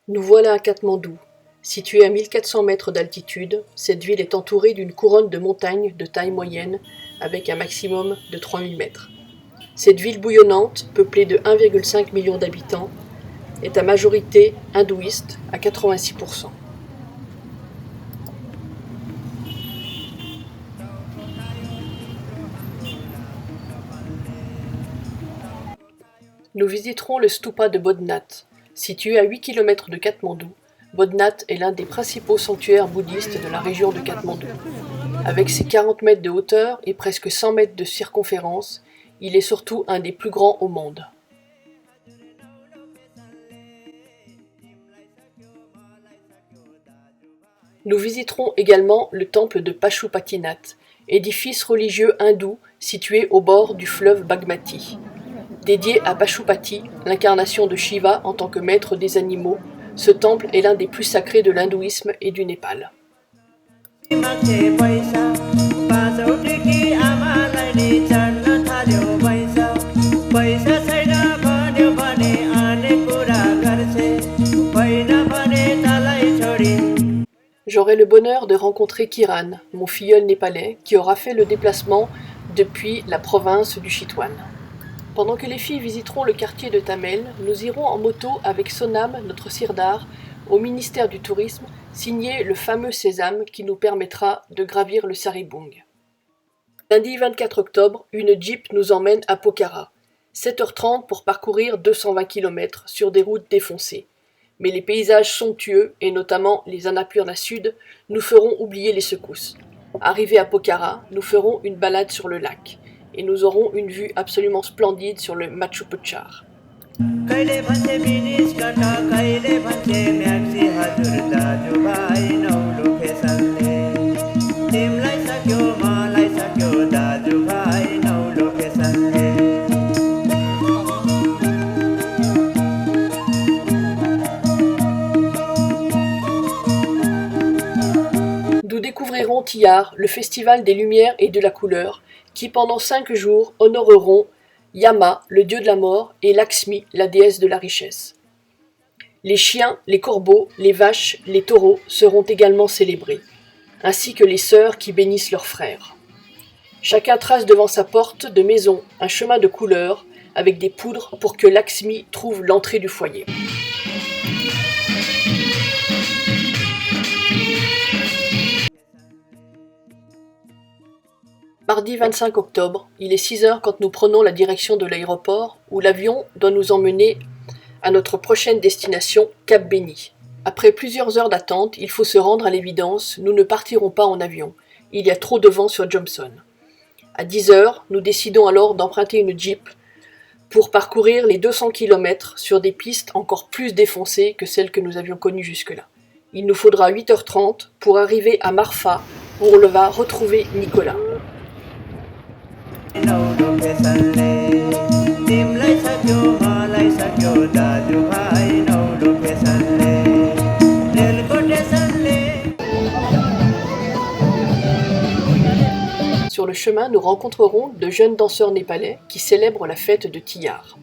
Nous voilà à Katmandou. Située à 1400 mètres d'altitude, cette ville est entourée d'une couronne de montagnes de taille moyenne avec un maximum de 3000 mètres. Cette ville bouillonnante, peuplée de 1,5 million d'habitants, est à majorité hindouiste à 86%. Nous visiterons le stupa de Bodhnath. Situé à 8 km de Katmandou, Bodhnath est l'un des principaux sanctuaires bouddhistes de la région de Katmandou. Avec ses 40 mètres de hauteur et presque 100 mètres de circonférence, il est surtout un des plus grands au monde. Nous visiterons également le temple de Pashupatinath, édifice religieux hindou situé au bord du fleuve Bagmati. Dédié à Pashupati, l'incarnation de Shiva en tant que maître des animaux, ce temple est l'un des plus sacrés de l'hindouisme et du Népal. J'aurai le bonheur de rencontrer Kiran, mon filleul népalais, qui aura fait le déplacement depuis la province du Chitwan. Pendant que les filles visiteront le quartier de Tamel, nous irons en moto avec Sonam, notre sirdar, au ministère du Tourisme, signer le fameux sésame qui nous permettra de gravir le Saribung. Lundi 24 octobre, une Jeep nous emmène à Pokhara. 7h30 pour parcourir 220 km sur des routes défoncées. Mais les paysages somptueux, et notamment les Annapurna Sud, nous feront oublier les secousses. Arrivés à Pokhara, nous ferons une balade sur le lac. Et nous aurons une vue absolument splendide sur le Machu Picchu. Nous découvrirons Tiyar, le festival des lumières et de la couleur, qui pendant 5 jours honoreront Yama, le dieu de la mort, et Lakshmi, la déesse de la richesse. Les chiens, les corbeaux, les vaches, les taureaux seront également célébrés, ainsi que les sœurs qui bénissent leurs frères. Chacun trace devant sa porte de maison un chemin de couleur avec des poudres pour que Lakshmi trouve l'entrée du foyer. Mardi 25 octobre, il est 6h quand nous prenons la direction de l'aéroport où l'avion doit nous emmener à notre prochaine destination, Cap Béni. Après plusieurs heures d'attente, il faut se rendre à l'évidence, nous ne partirons pas en avion. Il y a trop de vent sur Johnson. À 10h, nous décidons alors d'emprunter une Jeep pour parcourir les 200 km sur des pistes encore plus défoncées que celles que nous avions connues jusque-là. Il nous faudra 8h30 pour arriver à Marfa où on va retrouver Nicolas. Sur le chemin, nous rencontrerons de jeunes danseurs népalais qui célèbrent la fête de Tiyar.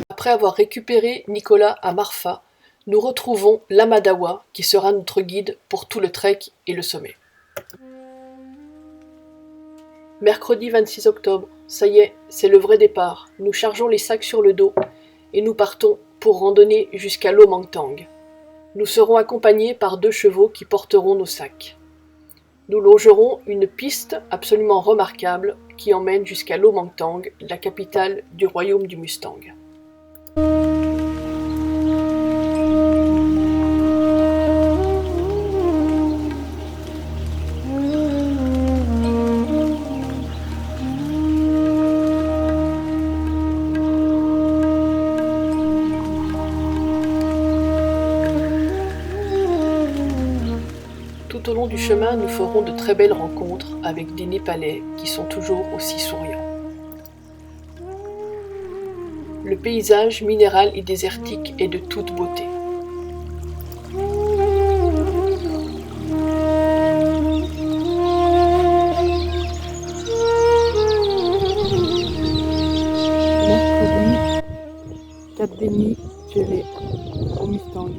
Après avoir récupéré Nicolas à Marfa, nous retrouvons Lamadawa qui sera notre guide pour tout le trek et le sommet. Mercredi 26 octobre, ça y est, c'est le vrai départ. Nous chargeons les sacs sur le dos et nous partons pour randonner jusqu'à Lomangtang. Nous serons accompagnés par 2 chevaux qui porteront nos sacs. Nous longerons une piste absolument remarquable qui emmène jusqu'à Lomangtang, la capitale du royaume du Mustang. Tout au long du chemin, nous ferons de très belles rencontres avec des Népalais qui sont toujours aussi souriants. Le paysage minéral et désertique est de toute beauté. Mercredi 4 Déni, gelé au Mustang.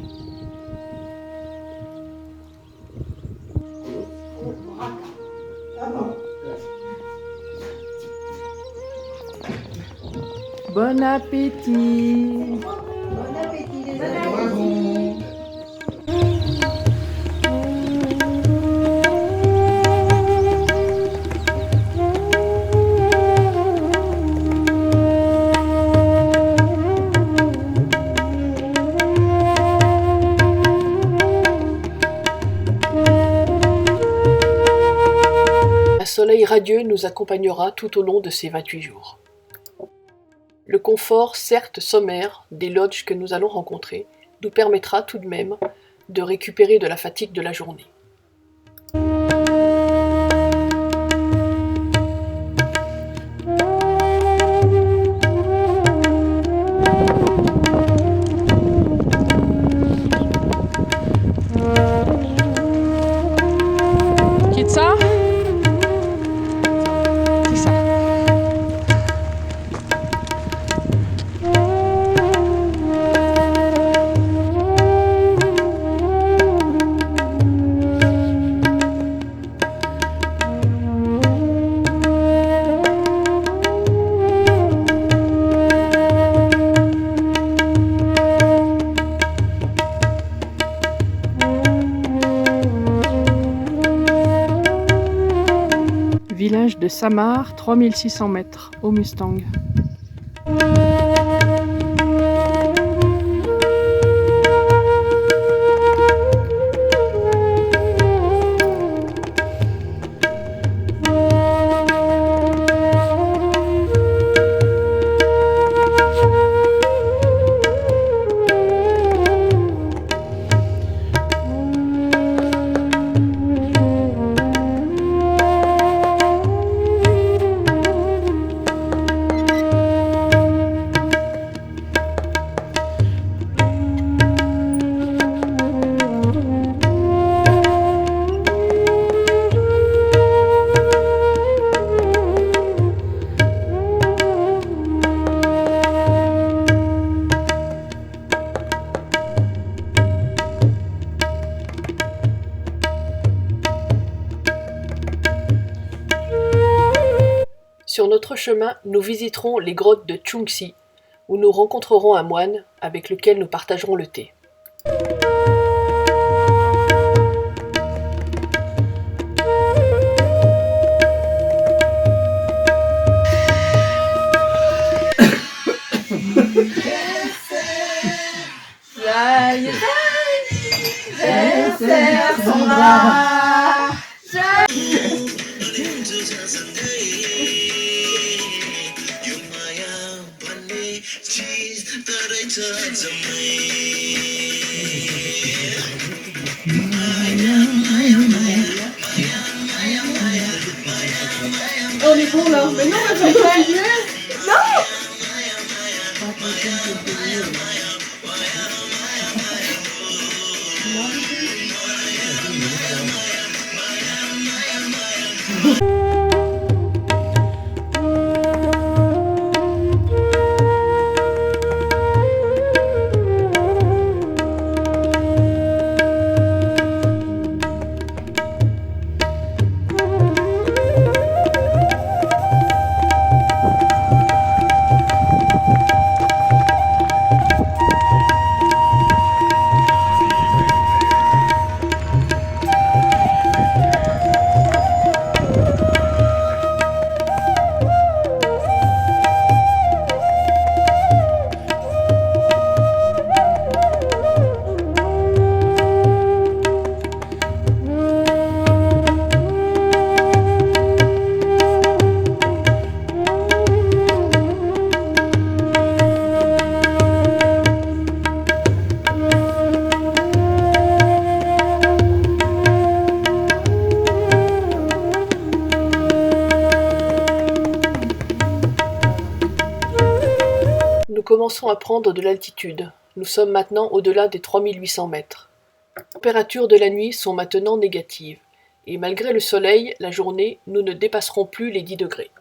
Bon appétit! Bon appétit les amis. Un soleil radieux nous accompagnera tout au long de ces 28 jours. Le confort, certes sommaire, des lodges que nous allons rencontrer nous permettra tout de même de récupérer de la fatigue de la journée. Quitte ça? C'est ça. Village de Samar, 3600 mètres, au Mustang. Sur notre chemin, nous visiterons les grottes de Chungsi, où nous rencontrerons un moine avec lequel nous partagerons le thé. Elle serre son bras. On est bon là. Mais non, on va continuer. Non. commençons à prendre de l'altitude. Nous sommes maintenant au-delà des 3800 mètres. Les températures de la nuit sont maintenant négatives, et malgré le soleil, la journée, nous ne dépasserons plus les 10 degrés.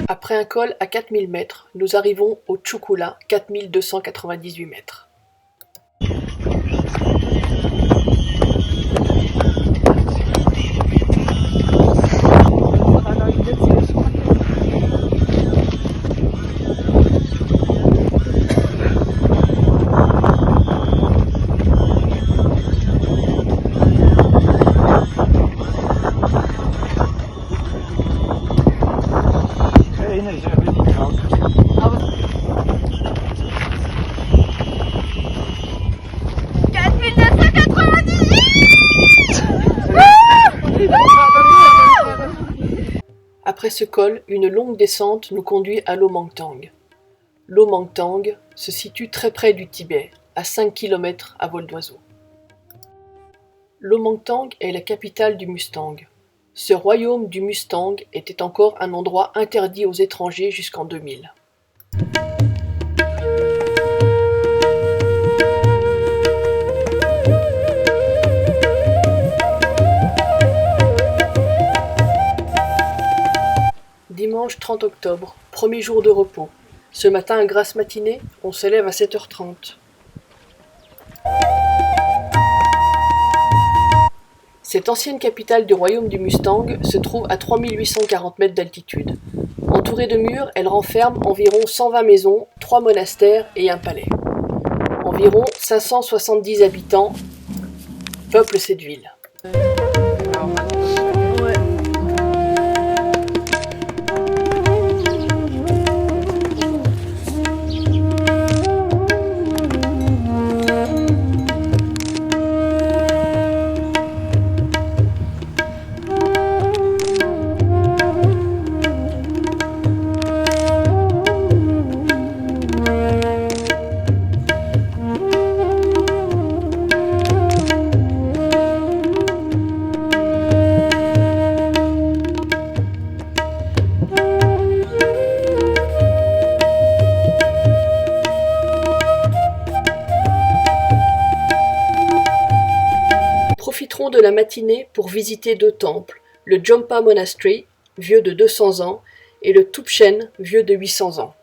Après un col à 4000 mètres, nous arrivons au Tchoukula, 4298 mètres. Après ce col, une longue descente nous conduit à l'Omangtang. L'Omangtang se situe très près du Tibet, à 5 km à vol d'oiseau. L'Omangtang est la capitale du Mustang. Ce royaume du Mustang était encore un endroit interdit aux étrangers jusqu'en 2000. Dimanche 30 octobre, premier jour de repos. Ce matin, grasse matinée, on se lève à 7h30. Cette ancienne capitale du royaume du Mustang se trouve à 3840 mètres d'altitude. Entourée de murs, elle renferme environ 120 maisons, 3 monastères et un palais. Environ 570 habitants peuplent cette ville. Profiterons de la matinée pour visiter 2 temples, le Jompa Monastery, vieux de 200 ans, et le Tubchen, vieux de 800 ans.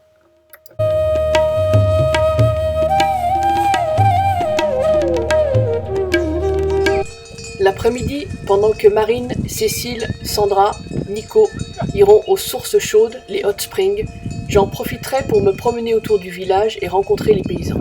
L'après-midi, pendant que Marine, Cécile, Sandra, Nico iront aux sources chaudes, les hot springs, j'en profiterai pour me promener autour du village et rencontrer les paysans.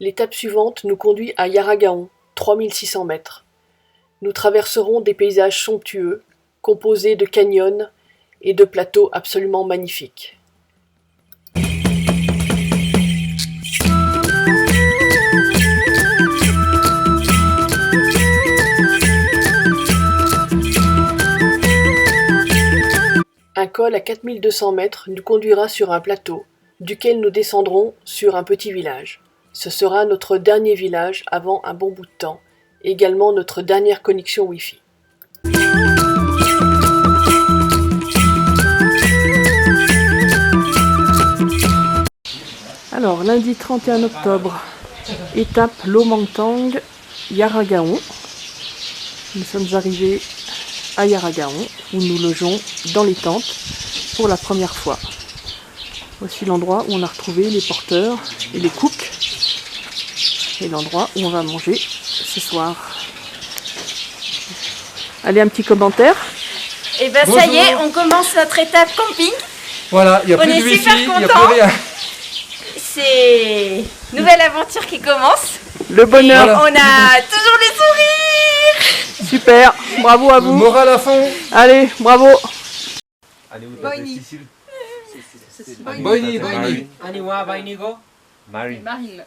L'étape suivante nous conduit à Yaragaon, 3600 mètres. Nous traverserons des paysages somptueux, composés de canyons et de plateaux absolument magnifiques. Un col à 4200 mètres nous conduira sur un plateau, duquel nous descendrons sur un petit village. Ce sera notre dernier village avant un bon bout de temps, également notre dernière connexion Wi-Fi. Alors, lundi 31 octobre, étape Lomangtang, Yaragaon. Nous sommes arrivés à Yaragaon, où nous logeons dans les tentes pour la première fois. Voici l'endroit où on a retrouvé les porteurs et les cooks, et l'endroit où on va manger ce soir. Allez, un petit commentaire. Et ben ça y est, on commence notre étape camping. Voilà, il n'y a plus de wifi, il n'y a plus rien. C'est nouvelle aventure qui commence. Le bonheur. On a toujours les sourires. Super, bravo à vous. Moral à fond. Allez, bravo. Boigny. Boigny, Boigny. Aniwa Bainigo? Marine. Marine.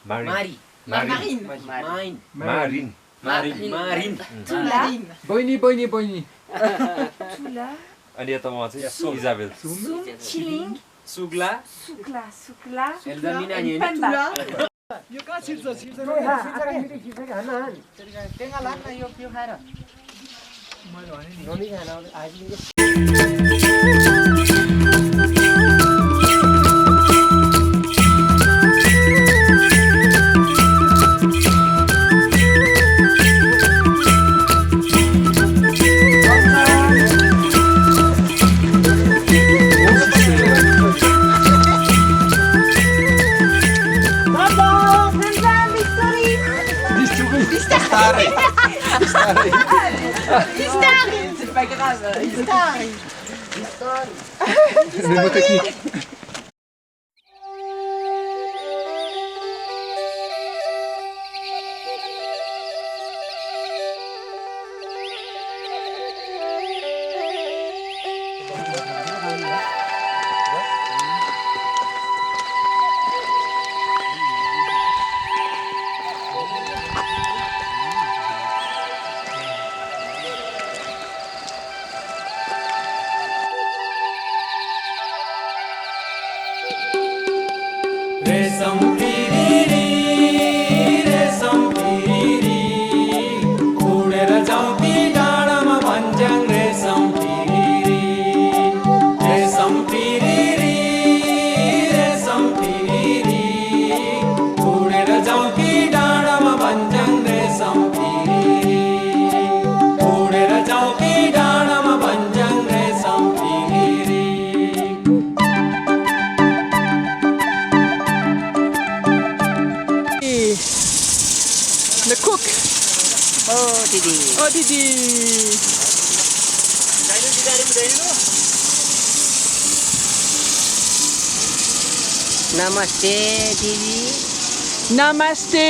Marine. Marine. Marine. Marine. Marine. Tula. Boigny, Boigny, Boigny. Tula. Ani atau mau Isabel. Sum. Chilling. Sugla. Sukla. Eldamina Nyeni. Pemba. C'est pas grave. Les mots techniques. Le cook. Oh, Didi. Oh Didi. Namaste, Didi. Namaste.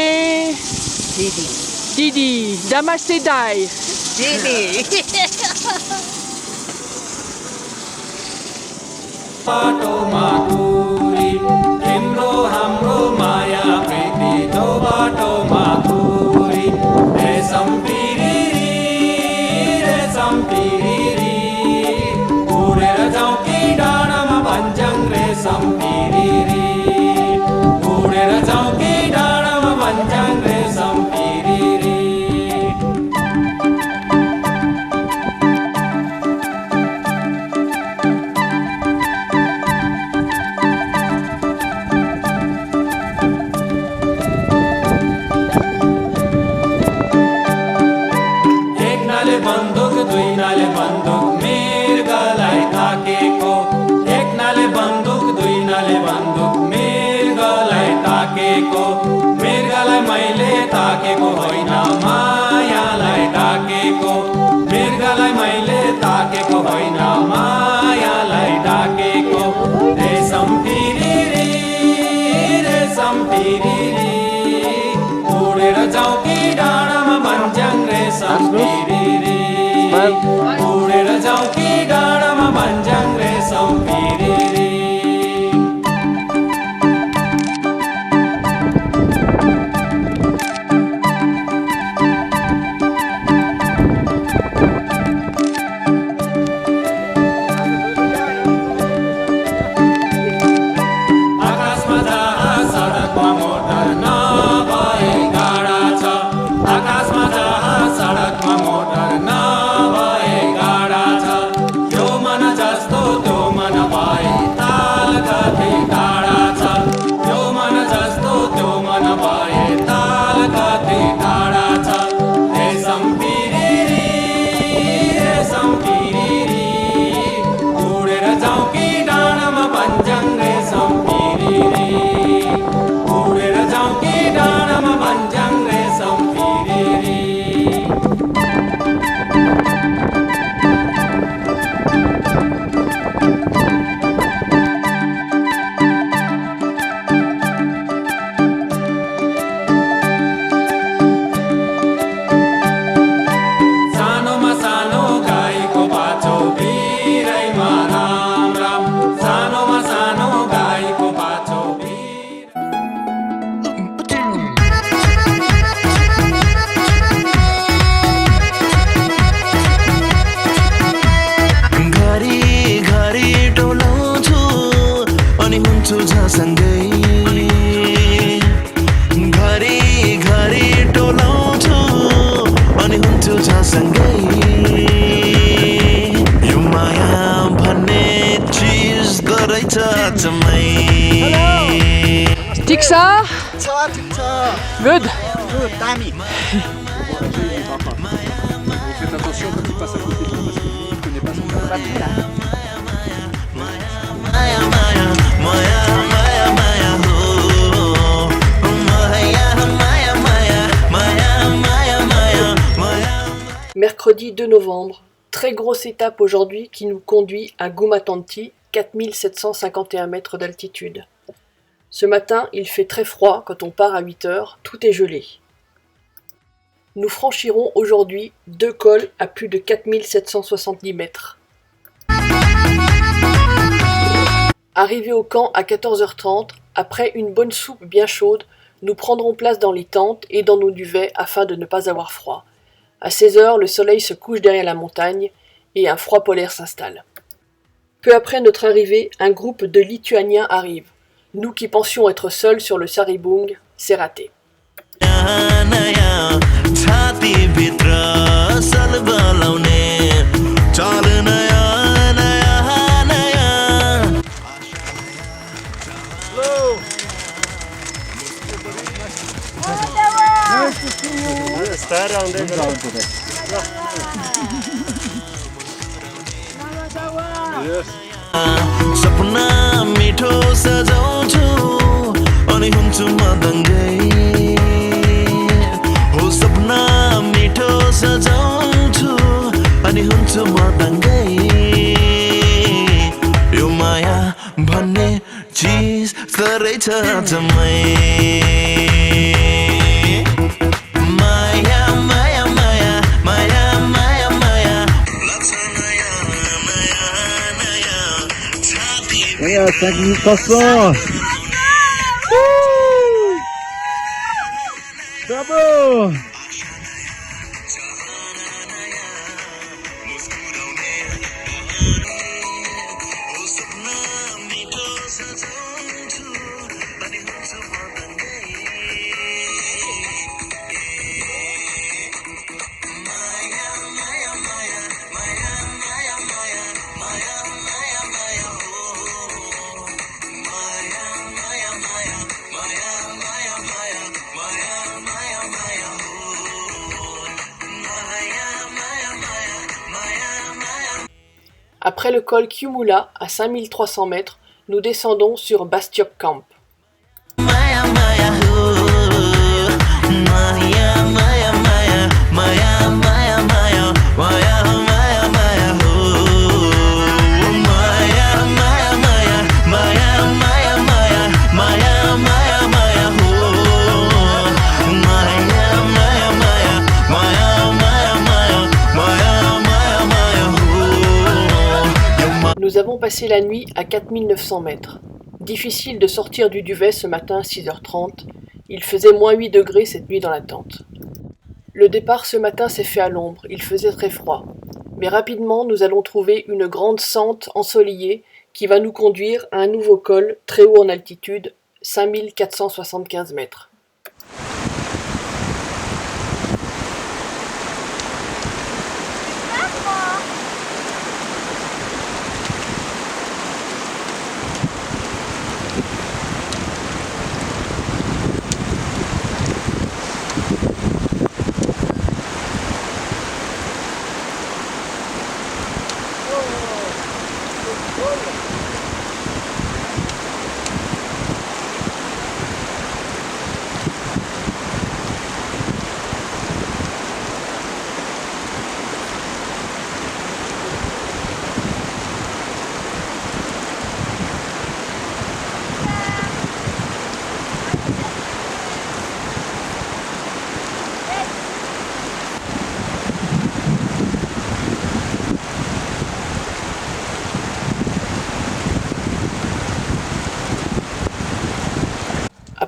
Didi. Didi. Namaste Dai. Didi. बाटो माथुरी तिम्रो हाम्रो माया प्रीति तो बाटो माथुरी रेशम पिरिरी उडेर जाउँ कि डाँडामा भन्छन् रेशम पिरिरी उडेर जाउँ कि डाँडामा भन्छन् रेशम पिरिरी बन्दुक दुई नाले बन्दुक मृगलाई ताकेको एक नाले बन्दुक दुई नाले बन्दुक मृगलाई ताकेको मृगलाई मैले ताकेको होइन मायालाई डाकेको मृगलाई मैले ताकेको होइन मायालाई डाकेको रेशम पिरिरी जाउँ कि डाँडामा भन्ज्याङ रेशम पिरिरी उडेर जाउँ कि डाँडामा भन्ज्याङ रेशम पिरिरी ठिक छ? Good. Faites attention quand il passe à côté de vous parce que lui, il ne connaît pas son travail. Mercredi 2 novembre, très grosse étape aujourd'hui qui nous conduit à Gumatanti, 4751 mètres d'altitude. Ce matin, il fait très froid quand on part à 8 heures, tout est gelé. Nous franchirons aujourd'hui 2 cols à plus de 4770 mètres. Arrivés au camp à 14h30, après une bonne soupe bien chaude, nous prendrons place dans les tentes et dans nos duvets afin de ne pas avoir froid. À 16h, le soleil se couche derrière la montagne et un froid polaire s'installe. Peu après notre arrivée, un groupe de Lituaniens arrive. Nous qui pensions être seuls sur le Saribung, c'est raté. सपना मिठो सजाउँछु अनि हुन्छु म दङ्गै हो सपना मिठो सजाउँछु अनि हुन्छु म दङ्गै यो माया भन्ने चिज सरै छ जम्मै माया माया माया माया माया माया Et à 5300. Bravo. Après le col Kiumula, à 5300 mètres, nous descendons sur Bastiop Camp. passé la nuit à 4900 mètres. Difficile de sortir du duvet ce matin à 6h30. Il faisait moins 8 degrés cette nuit dans la tente. Le départ ce matin s'est fait à l'ombre, il faisait très froid. Mais rapidement, nous allons trouver une grande sente ensoleillée qui va nous conduire à un nouveau col très haut en altitude, 5475 mètres.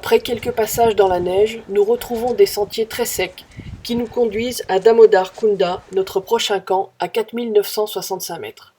Après quelques passages dans la neige, nous retrouvons des sentiers très secs qui nous conduisent à Damodar Kunda, notre prochain camp, à 4965 mètres.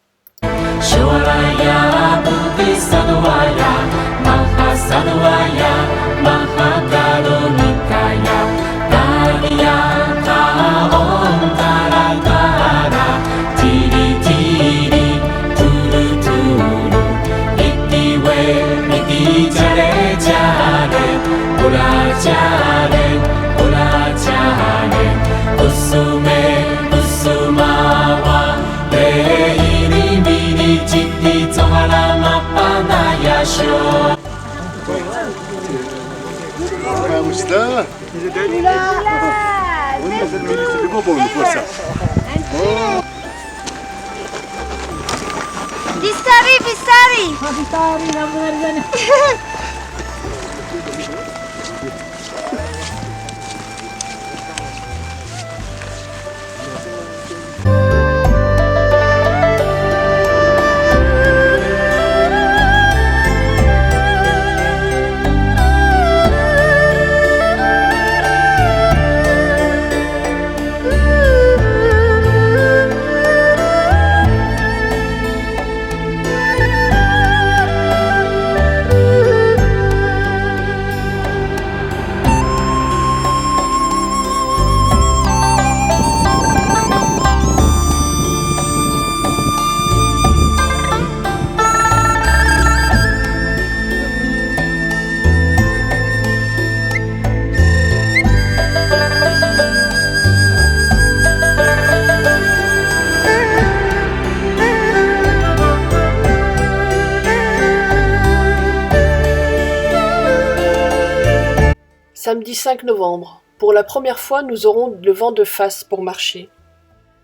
Samedi 5 novembre. Pour la première fois, nous aurons le vent de face pour marcher.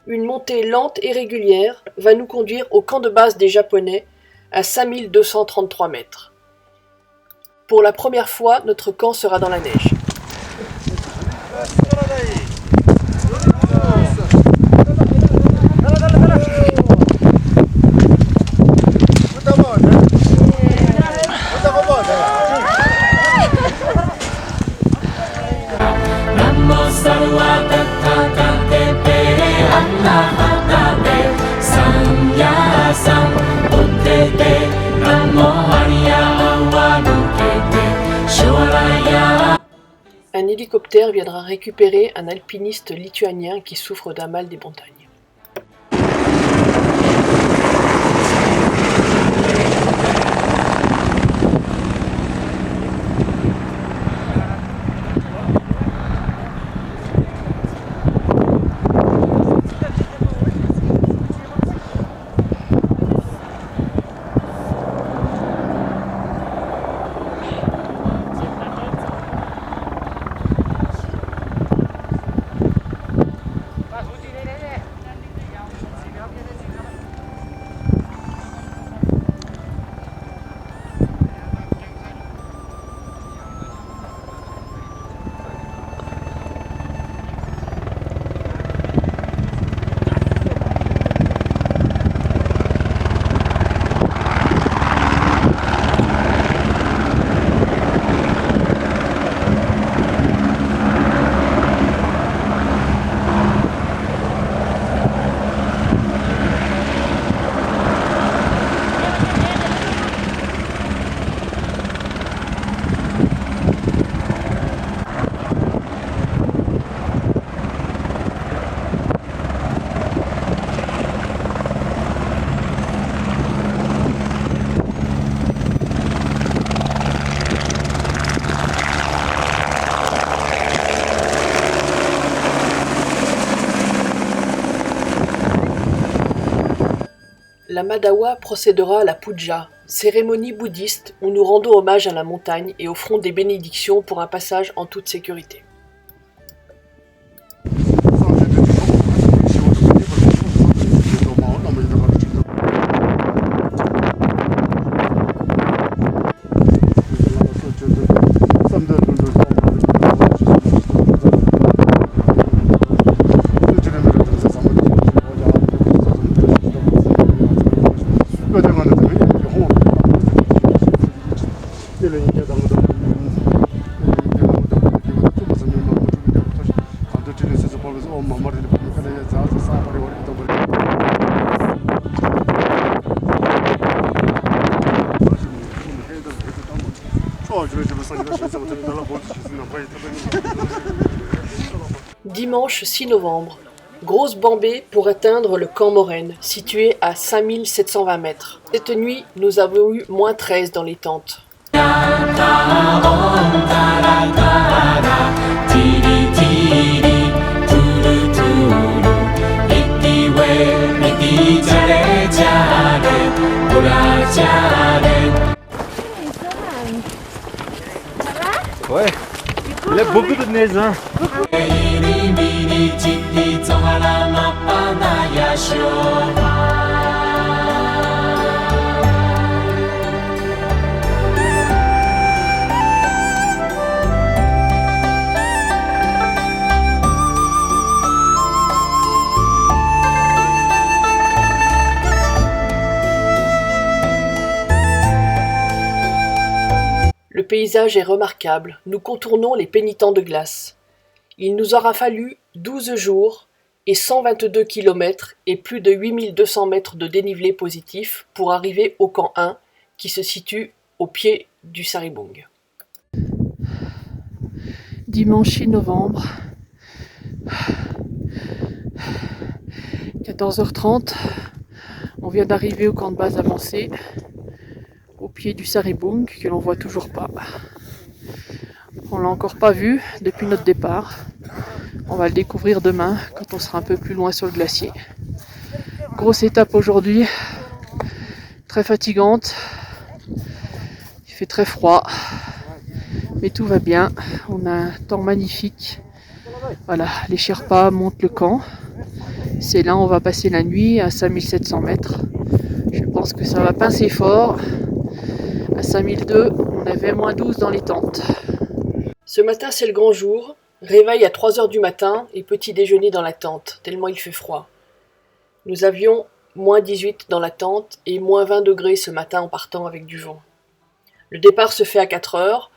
Une montée lente et régulière va nous conduire au camp de base des Japonais à 5233 mètres. Pour la première fois, notre camp sera dans la neige. Un hélicoptère viendra récupérer un alpiniste lituanien qui souffre d'un mal des montagnes. la Madawa procédera à la Puja, cérémonie bouddhiste où nous rendons hommage à la montagne et offrons des bénédictions pour un passage en toute sécurité. Dimanche 6 novembre, grosse bambée pour atteindre le camp Moraine, situé à 5720 mètres. Cette nuit, nous avons eu moins 13 dans les tentes. Ouais, il y a beaucoup de neige, hein. Le paysage est remarquable, nous contournons les pénitents de glace. Il nous aura fallu 12 jours et 122 km et plus de 8200 mètres de dénivelé positif pour arriver au camp 1 qui se situe au pied du Saribung. Dimanche 6 novembre, 14h30, on vient d'arriver au camp de base avancé, au pied du Saribung, que l'on voit toujours pas. On l'a encore pas vu depuis notre départ. On va le découvrir demain, quand on sera un peu plus loin sur le glacier. Grosse étape aujourd'hui, très fatigante. Il fait très froid, mais tout va bien. On a un temps magnifique. Voilà, les Sherpas montent le camp. C'est là où on va passer la nuit à 5700 mètres. Je pense que ça va pincer fort. À 5002, on avait moins 12 dans les tentes. Ce matin, c'est le grand jour. Réveil à 3h du matin et petit déjeuner dans la tente, tellement il fait froid. Nous avions moins 18 dans la tente et moins 20 degrés ce matin en partant avec du vent. Le départ se fait à 4h.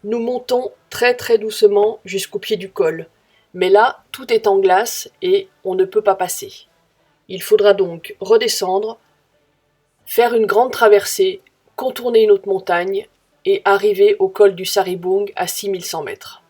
Nous montons très très doucement jusqu'au pied du col. Mais là, tout est en glace et on ne peut pas passer. Il faudra donc redescendre, faire une grande traversée, contourner une autre montagne et arriver au col du Saribung à 6100 mètres.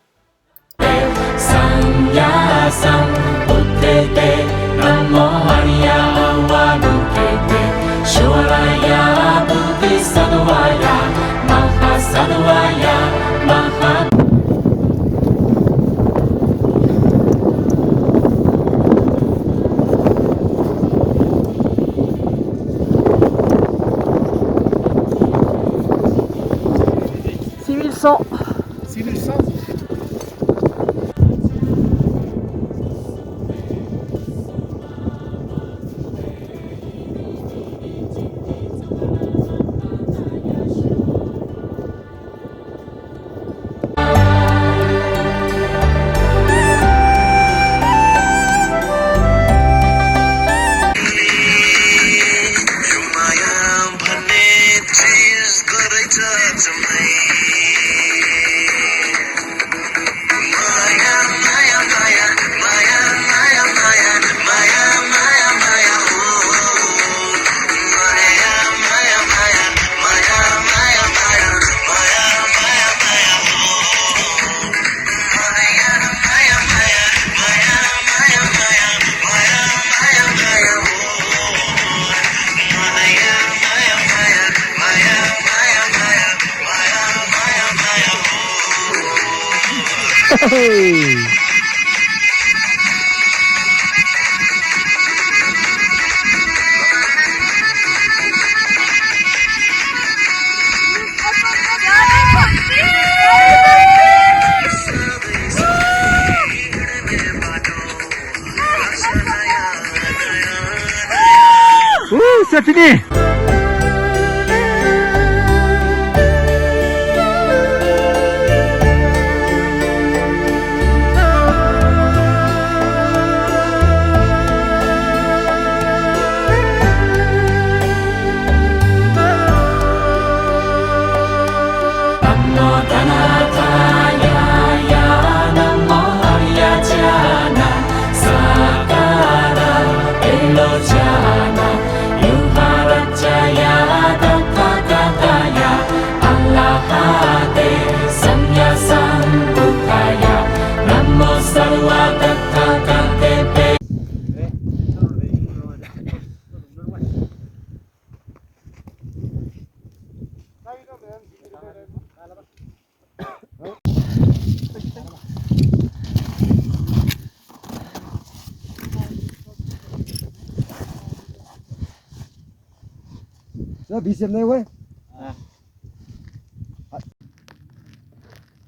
c'est fini.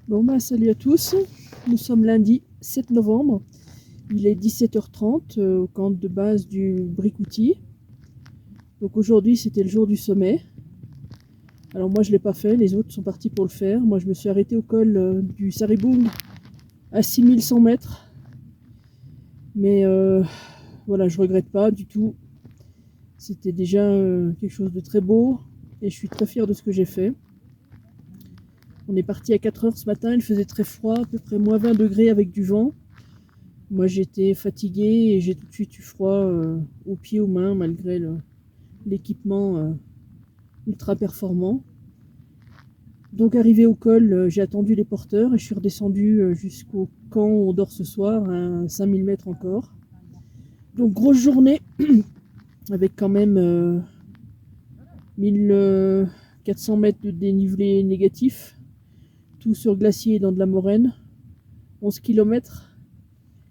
Bon bah salut à tous, nous sommes lundi 7 novembre, il est 17h30 au camp de base du Bricouty. Donc aujourd'hui c'était le jour du sommet. Alors moi je ne l'ai pas fait, les autres sont partis pour le faire. Moi je me suis arrêté au col du Saribung à 6100 mètres. Mais voilà, je regrette pas du tout. C'était déjà quelque chose de très beau et je suis très fière de ce que j'ai fait. On est parti à 4 h ce matin, il faisait très froid, à peu près moins 20 degrés avec du vent. Moi j'étais fatiguée et j'ai tout de suite eu froid aux pieds, aux mains, malgré l'équipement ultra performant. Donc arrivé au col, j'ai attendu les porteurs et je suis redescendu jusqu'au camp où on dort ce soir, à 5000 mètres encore. Donc grosse journée, avec quand même 1400 mètres de dénivelé négatif. Tout sur glacier et dans de la moraine, 11 km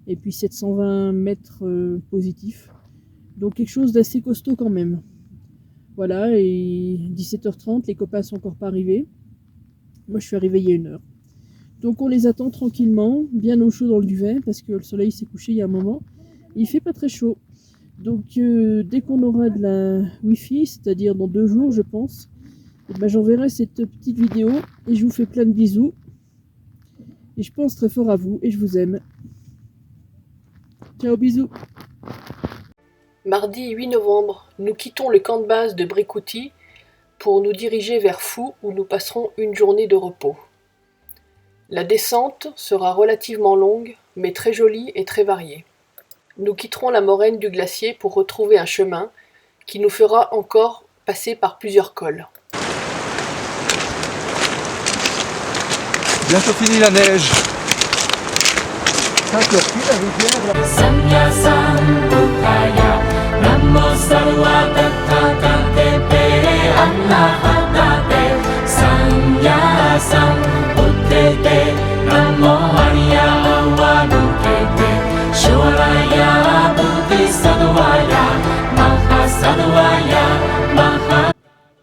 et puis 720 mètres positifs. Donc quelque chose d'assez costaud quand même. Voilà, et 17h30, les copains sont encore pas arrivés. Moi je suis arrivé il y a 1 heure. Donc on les attend tranquillement, bien au chaud dans le duvet, parce que le soleil s'est couché il y a un moment. Il fait pas très chaud. Donc dès qu'on aura de la Wi-Fi, c'est-à-dire dans 2 jours je pense, ben, j'enverrai cette petite vidéo et je vous fais plein de bisous. Et je pense très fort à vous et je vous aime. Ciao, bisous. Mardi 8 novembre, nous quittons le camp de base de Bricouty pour nous diriger vers Fou où nous passerons une journée de repos. La descente sera relativement longue mais très jolie et très variée. Nous quitterons la moraine du glacier pour retrouver un chemin qui nous fera encore passer par plusieurs cols. Bientôt fini la neige.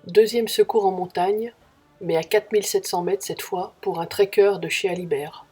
Deuxième secours en montagne, mais à 4700 mètres cette fois pour un trekker de chez Alibert.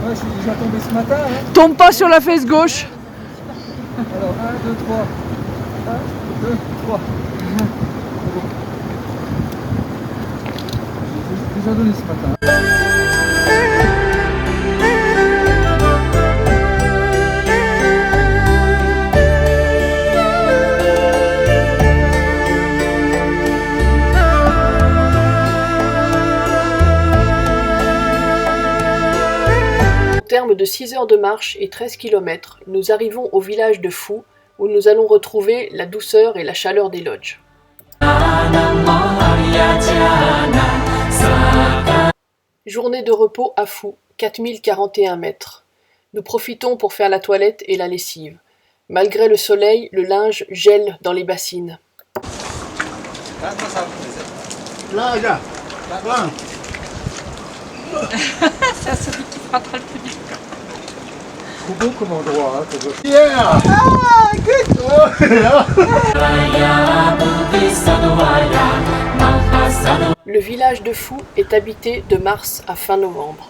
Je suis déjà tombé ce matin. Hein. Tombe pas sur la fesse gauche. Alors 1, 2, 3. déjà donné ce matin. Au terme de 6 heures de marche et 13 km, nous arrivons au village de Fou, où nous allons retrouver la douceur et la chaleur des lodges. Journée de repos à Fou, 4041 mètres. Nous profitons pour faire la toilette et la lessive. Malgré le soleil, le linge gèle dans les bassines. C'est celui qui frappera le plus vite. Trop beau comme endroit, hein, yeah! Ah, good! Le village de Fou est habité de mars à fin novembre.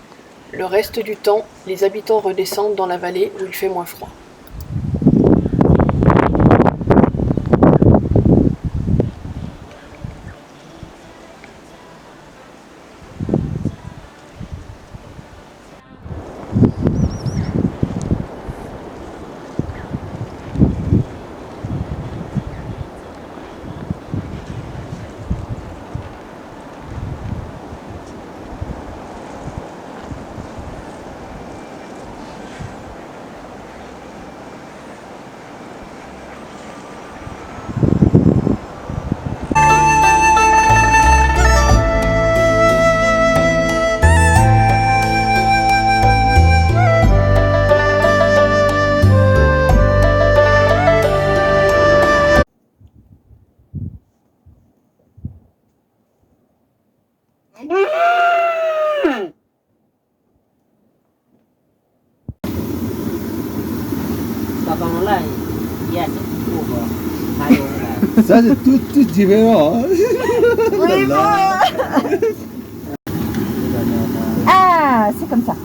Le reste du temps, les habitants redescendent dans la vallée où il fait moins froid. Ça, c'est tout différent. Oui, Ah, c'est comme ça.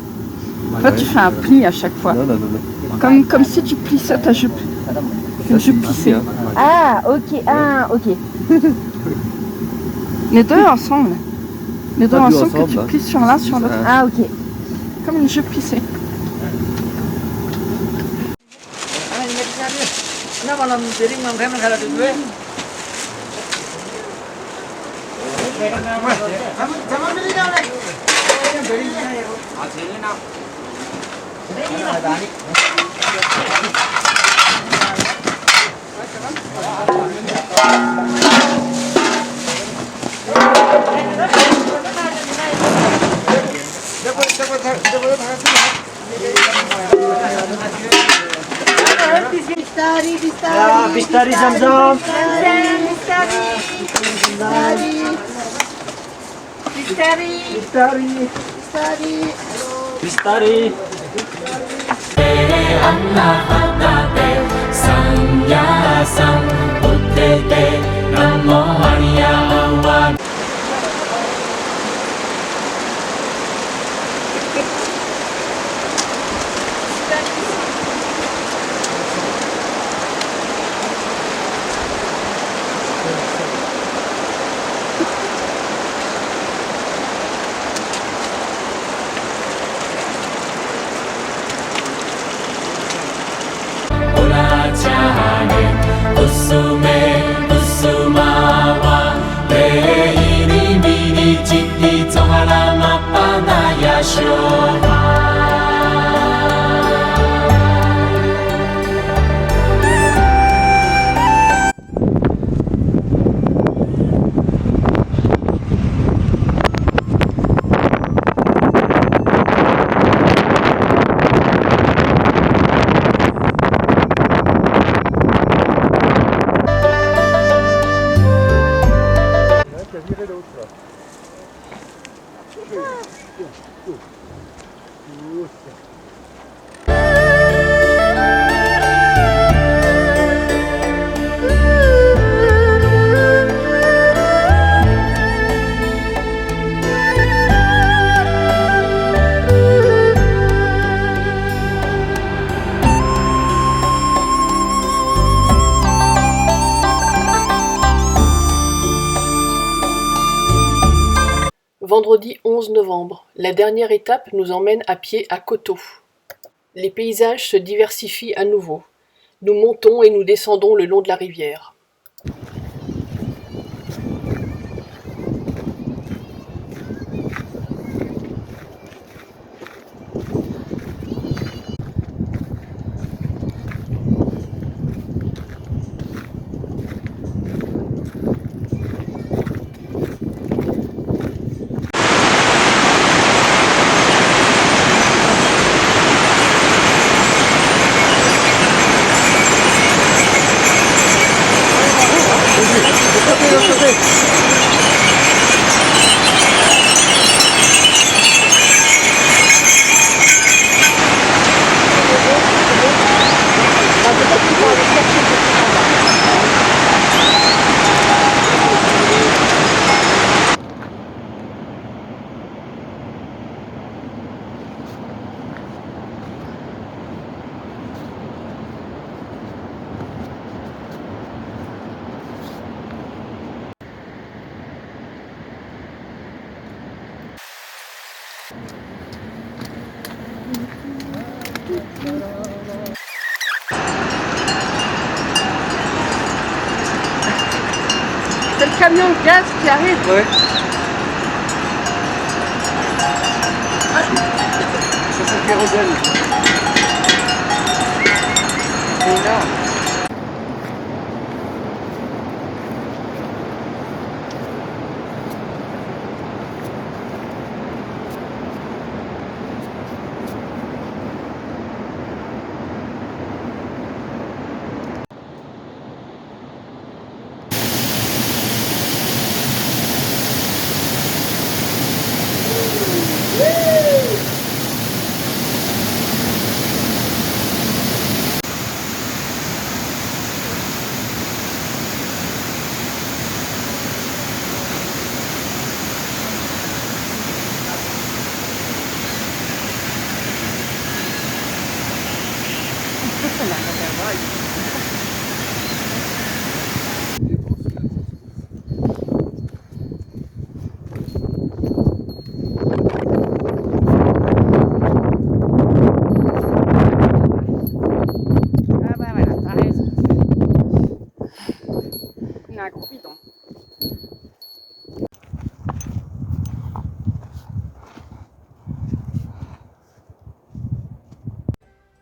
Toi, tu fais un pli à chaque fois. Non. Comme si tu plissais ta jupe. Une jupe plissée. Ah, ok, ok. Les deux ensemble. Les deux Pas deux ensemble que ensemble, tu hein. plisses sur l'un, sur l'autre. Ah, ok. Comme une jupe plissée. Bistari Zamzam. Bistari. vendredi 11 novembre. La dernière étape nous emmène à pied à Koto. Les paysages se diversifient à nouveau. Nous montons et nous descendons le long de la rivière. C'est le camion de gaz qui arrive. Ouais. Ça, c'est le kérosène. C'est énorme.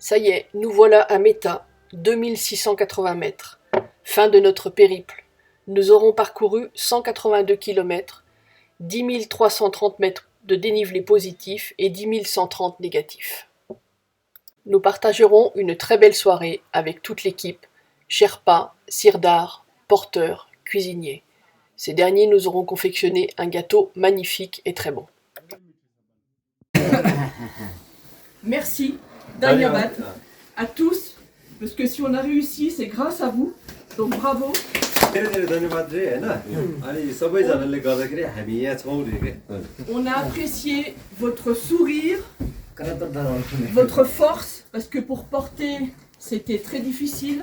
Ça y est, nous voilà à Meta, 2680 mètres. Fin de notre périple. Nous aurons parcouru 182 km, 10 330 mètres de dénivelé positif et 10 130 négatifs. Nous partagerons une très belle soirée avec toute l'équipe, Sherpa, sirdar, porteurs, cuisiniers. Ces derniers nous auront confectionné un gâteau magnifique et très bon. Merci, Dhanyavad, à tous, parce que si on a réussi, c'est grâce à vous. Donc bravo. On a apprécié votre sourire, votre force, parce que pour porter, c'était très difficile.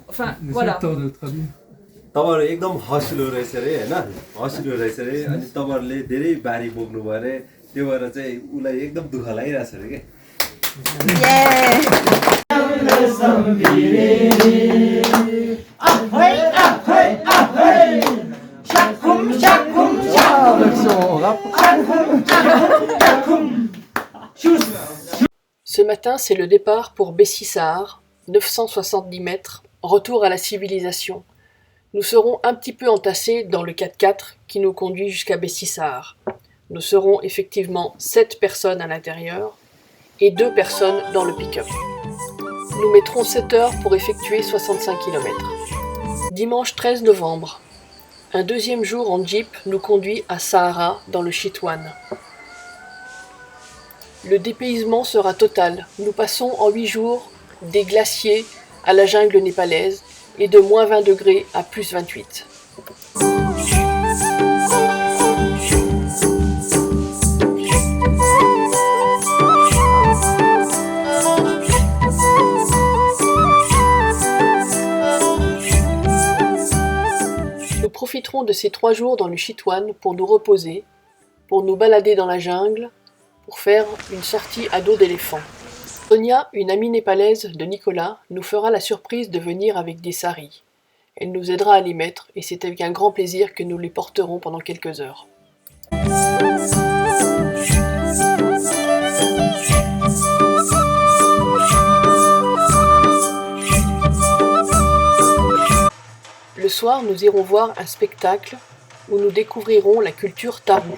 Enfin, voilà. तपाईहरु एकदम हसिलो रहेछ रे हैन हसिलो रहेछ रे अनि तपाईहरुले धेरै बारी बोक्नु भयो रे त्यो भएर चाहिँ उलाई एकदम दुःख लागिरहेछ रे के Ce matin, c'est le départ pour Bessi-Sahar, 970 mètres, retour à la civilisation. Nous serons un petit peu entassés dans le 4x4 qui nous conduit jusqu'à Bessi-Sahar. Nous serons effectivement 7 personnes à l'intérieur et 2 personnes dans le pick-up. Nous mettrons 7 heures pour effectuer 65 km. Dimanche 13 novembre. Un deuxième jour en jeep nous conduit à Sahara dans le Chitwan. Le dépaysement sera total. Nous passons en 8 jours des glaciers à la jungle népalaise et de moins 20 degrés à plus 28. Nous profiterons de ces 3 jours dans le Chitwan pour nous reposer pour nous balader dans la jungle, pour faire une sortie à dos d'éléphant. Sonia, une amie népalaise de Nicolas, nous fera la surprise de venir avec des saris. Elle nous aidera à les mettre et c'est avec un grand plaisir que nous les porterons pendant quelques heures. Le soir, nous irons voir un spectacle où nous découvrirons la culture Tharu.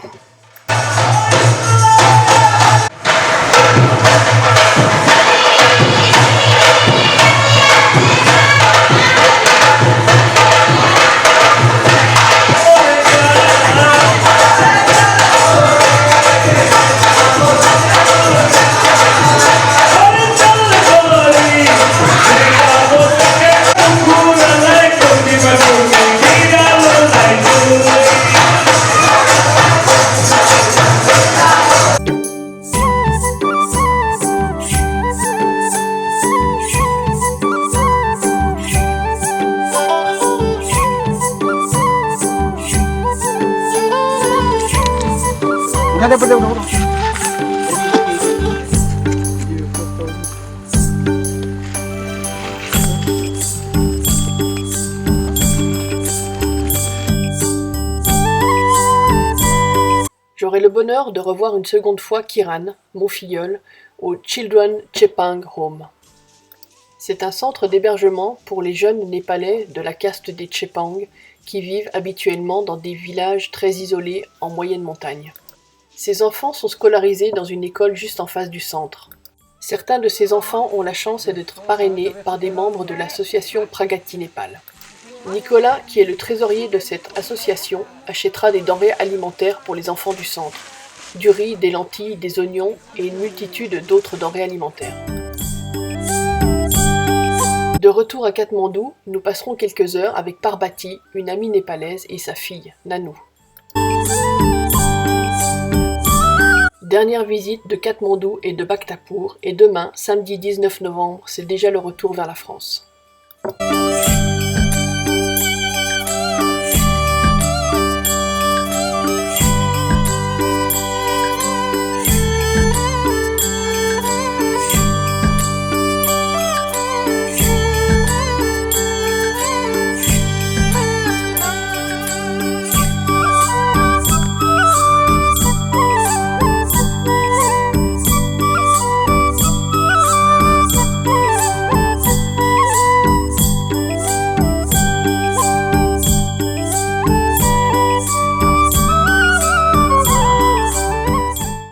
J'aurai le bonheur de revoir une seconde fois Kiran, mon filleul, au Children Chepang Home. C'est un centre d'hébergement pour les jeunes Népalais de la caste des Chepang qui vivent habituellement dans des villages très isolés en moyenne montagne. Ces enfants sont scolarisés dans une école juste en face du centre. Certains de ces enfants ont la chance d'être parrainés par des membres de l'association Pragati Népal. Nicolas, qui est le trésorier de cette association, achètera des denrées alimentaires pour les enfants du centre, du riz, des lentilles, des oignons et une multitude d'autres denrées alimentaires. De retour à Katmandou, nous passerons quelques heures avec Parbati, une amie népalaise, et sa fille, Nanou. Dernière visite de Katmandou et de Bhaktapur, et demain, samedi 19 novembre, c'est déjà le retour vers la France.